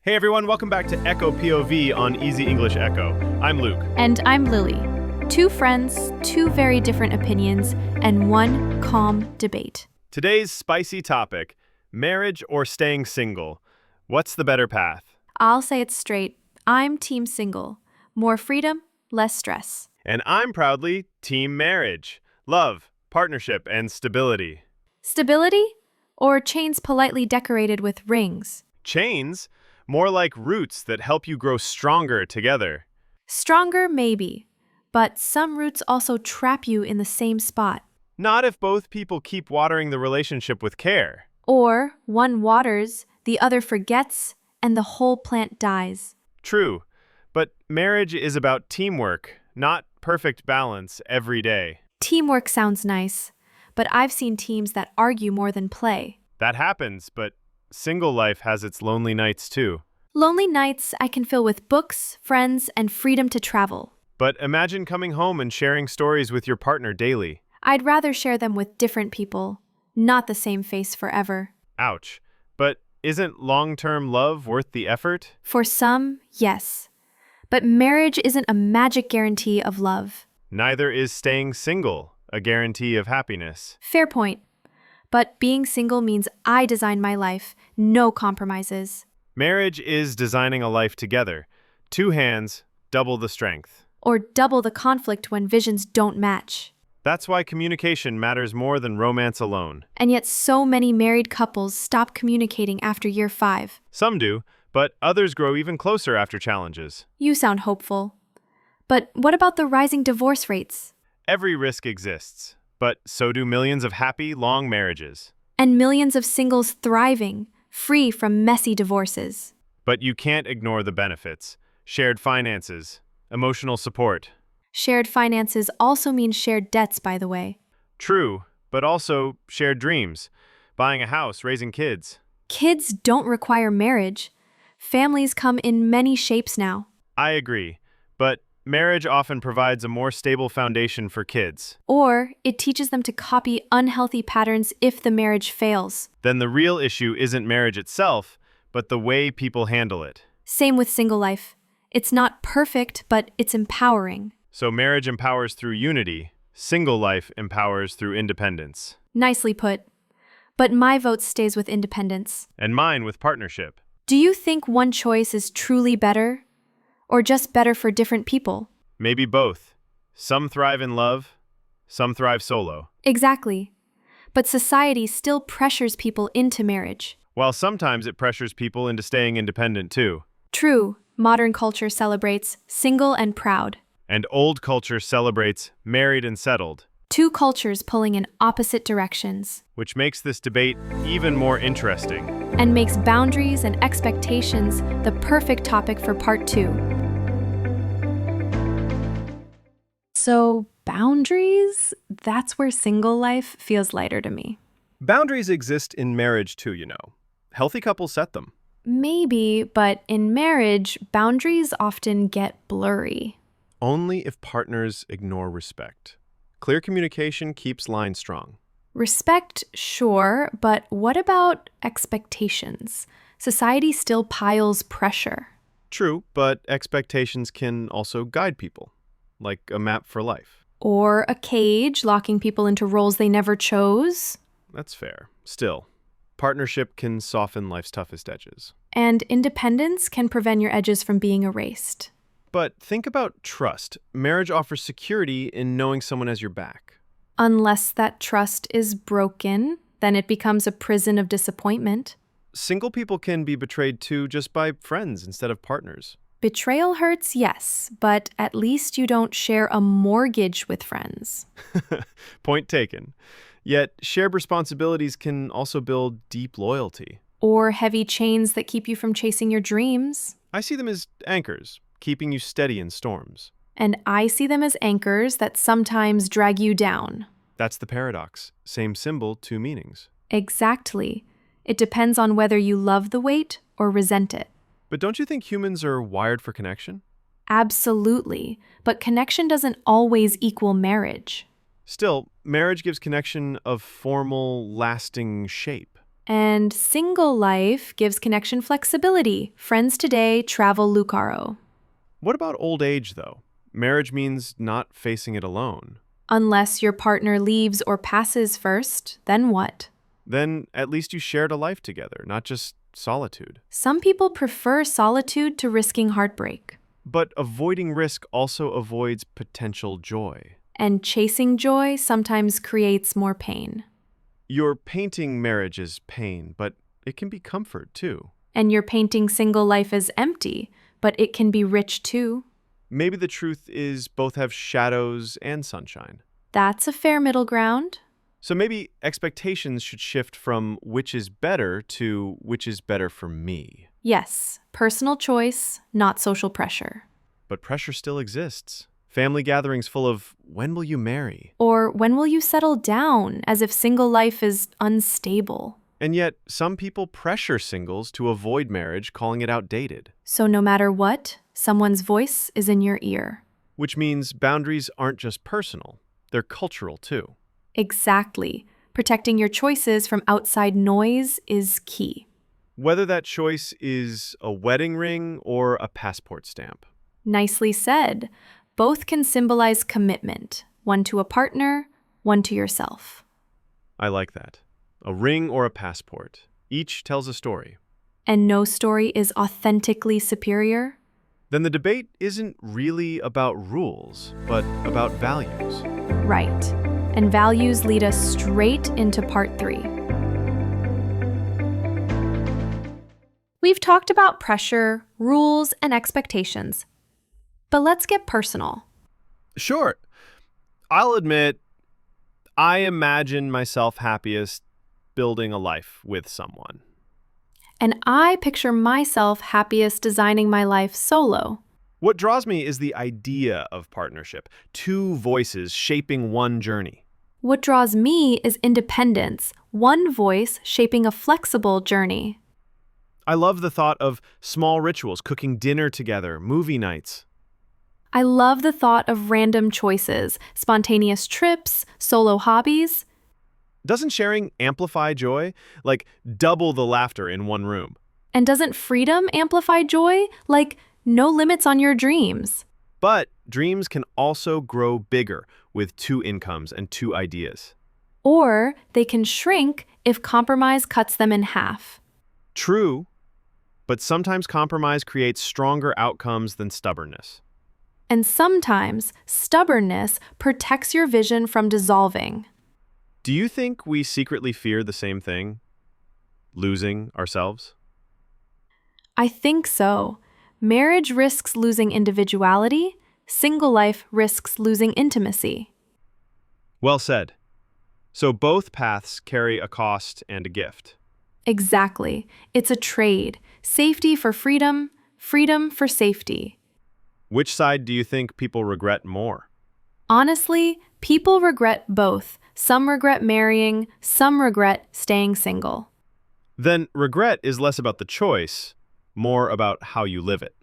Hey everyone, welcome back to Echo POV on Easy English Echo. I'm Luke. And I'm Lily. Two friends, two very different opinions, and one calm debate. Today's spicy topic, marriage or staying single. What's the better path? I'll say it straight. I'm team single. More freedom, less stress. And I'm proudly team marriage. Love, partnership, and stability. Stability? Or chains politely decorated with rings? Chains? More like roots that help you grow stronger together. Stronger, maybe. But some roots also trap you in the same spot. Not if both people keep watering the relationship with care. Or one waters, the other forgets, and the whole plant dies. True, but marriage is about teamwork, not perfect balance every day. Teamwork sounds nice, but I've seen teams that argue more than play. That happens, but single life has its lonely nights too. Lonely nights I can fill with books, friends, and freedom to travel. But imagine coming home and sharing stories with your partner daily. I'd rather share them with different people, not the same face forever. Ouch. But isn't long-term love worth the effort? For some, yes. But marriage isn't a magic guarantee of love. Neither is staying single a guarantee of happiness. Fair point. But being single means I design my life, no compromises. Marriage is designing a life together. Two hands, double the strength. Or double the conflict when visions don't match. That's why communication matters more than romance alone. And yet so many married couples stop communicating after year 5. Some do, but others grow even closer after challenges. You sound hopeful. But what about the rising divorce rates? Every risk exists, but so do millions of happy, long marriages. And millions of singles thriving, free from messy divorces. But you can't ignore the benefits. Shared finances, emotional support. Shared finances also means shared debts, by the way. True, but also shared dreams. Buying a house, raising kids. Kids don't require marriage. Families come in many shapes now. I agree, but marriage often provides a more stable foundation for kids. Or it teaches them to copy unhealthy patterns if the marriage fails. Then the real issue isn't marriage itself, but the way people handle it. Same with single life. It's not perfect, but it's empowering. So marriage empowers through unity, single life empowers through independence. Nicely put. But my vote stays with independence. And mine with partnership. Do you think one choice is truly better? Or just better for different people? Maybe both. Some thrive in love, some thrive solo. Exactly. But society still pressures people into marriage. While sometimes it pressures people into staying independent too. True, modern culture celebrates single and proud. And old culture celebrates married and settled. Two cultures pulling in opposite directions. Which makes this debate even more interesting. And makes boundaries and expectations the perfect topic for part 2. So, boundaries? That's where single life feels lighter to me. Boundaries exist in marriage too, you know. Healthy couples set them. Maybe, but in marriage, boundaries often get blurry. Only if partners ignore respect. Clear communication keeps lines strong. Respect, sure, but what about expectations? Society still piles pressure. True, but expectations can also guide people, like a map for life. Or a cage locking people into roles they never chose. That's fair. Still, partnership can soften life's toughest edges. And independence can prevent your edges from being erased. But think about trust. Marriage offers security in knowing someone has your back. Unless that trust is broken, then it becomes a prison of disappointment. Single people can be betrayed too just by friends instead of partners. Betrayal hurts, yes, but at least you don't share a mortgage with friends. Point taken. Yet, shared responsibilities can also build deep loyalty. Or heavy chains that keep you from chasing your dreams. I see them as anchors, keeping you steady in storms. And I see them as anchors that sometimes drag you down. That's the paradox. Same symbol, two meanings. Exactly. It depends on whether you love the weight or resent it. But don't you think humans are wired for connection? Absolutely. But connection doesn't always equal marriage. Still, marriage gives connection a formal, lasting shape. And single life gives connection flexibility. Friends today travel Lucaro. What about old age, though? Marriage means not facing it alone. Unless your partner leaves or passes first, then what? Then at least you shared a life together, not just solitude. Some people prefer solitude to risking heartbreak. But avoiding risk also avoids potential joy. And chasing joy sometimes creates more pain. You're painting marriage as pain, but it can be comfort too. And you're painting single life as empty, but it can be rich too. Maybe the truth is both have shadows and sunshine. That's a fair middle ground. So maybe expectations should shift from which is better to which is better for me. Yes, personal choice, not social pressure. But pressure still exists. Family gatherings full of when will you marry? Or when will you settle down, as if single life is unstable. And yet, some people pressure singles to avoid marriage, calling it outdated. So no matter what, someone's voice is in your ear. Which means boundaries aren't just personal, they're cultural too. Exactly. Protecting your choices from outside noise is key. Whether that choice is a wedding ring or a passport stamp. Nicely said. Both can symbolize commitment, one to a partner, one to yourself. I like that. A ring or a passport. Each tells a story. And no story is authentically superior? Then the debate isn't really about rules, but about values. Right. And values lead us straight into part 3. We've talked about pressure, rules, and expectations. But let's get personal. Sure. I'll admit, I imagine myself happiest building a life with someone. And I picture myself happiest designing my life solo. What draws me is the idea of partnership, two voices shaping one journey. What draws me is independence, one voice shaping a flexible journey. I love the thought of small rituals, cooking dinner together, movie nights. I love the thought of random choices, spontaneous trips, solo hobbies. Doesn't sharing amplify joy? Like double the laughter in one room. And doesn't freedom amplify joy? Like no limits on your dreams. But dreams can also grow bigger with two incomes and two ideas. Or they can shrink if compromise cuts them in half. True, but sometimes compromise creates stronger outcomes than stubbornness. And sometimes stubbornness protects your vision from dissolving. Do you think we secretly fear the same thing? Losing ourselves? I think so. Marriage risks losing individuality. Single life risks losing intimacy. Well said. So both paths carry a cost and a gift. Exactly. It's a trade. Safety for freedom, freedom for safety. Which side do you think people regret more? Honestly, people regret both. Some regret marrying, some regret staying single. Then regret is less about the choice, more about how you live it.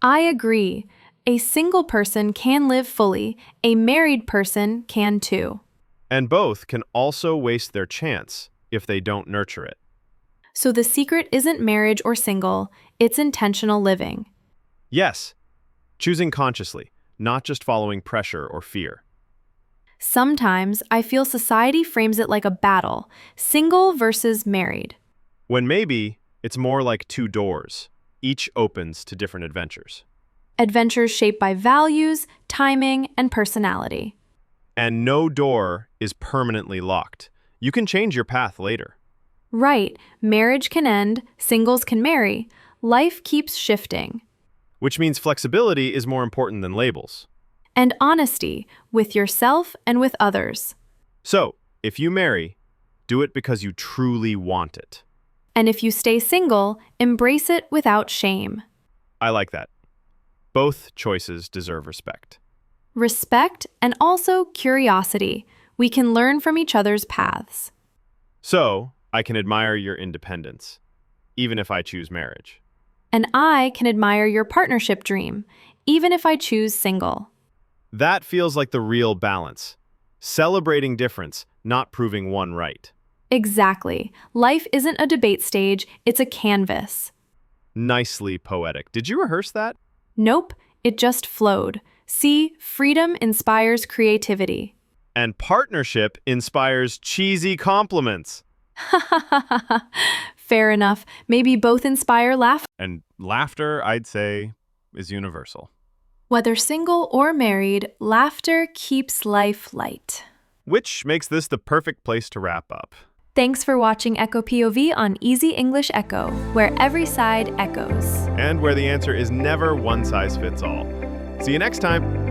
I agree. A single person can live fully. A married person can too. And both can also waste their chance if they don't nurture it. So the secret isn't marriage or single, it's intentional living. Yes, choosing consciously, not just following pressure or fear. Sometimes I feel society frames it like a battle, single versus married. When maybe it's more like two doors, each opens to different adventures. Adventures shaped by values, timing, and personality. And no door is permanently locked. You can change your path later. Right, marriage can end, singles can marry. Life keeps shifting. Which means flexibility is more important than labels. And honesty with yourself and with others. So, if you marry, do it because you truly want it. And if you stay single, embrace it without shame. I like that. Both choices deserve respect. Respect and also curiosity. We can learn from each other's paths. So, I can admire your independence, even if I choose marriage. And I can admire your partnership dream, even if I choose single. That feels like the real balance. Celebrating difference, not proving one right. Exactly. Life isn't a debate stage, it's a canvas. Nicely poetic. Did you rehearse that? Nope, it just flowed. See, freedom inspires creativity. And partnership inspires cheesy compliments. Fair enough. Maybe both inspire laughter. And laughter, I'd say, is universal. Whether single or married, laughter keeps life light. Which makes this the perfect place to wrap up. Thanks for watching Echo POV on Easy English Echo, where every side echoes. And where the answer is never one size fits all. See you next time.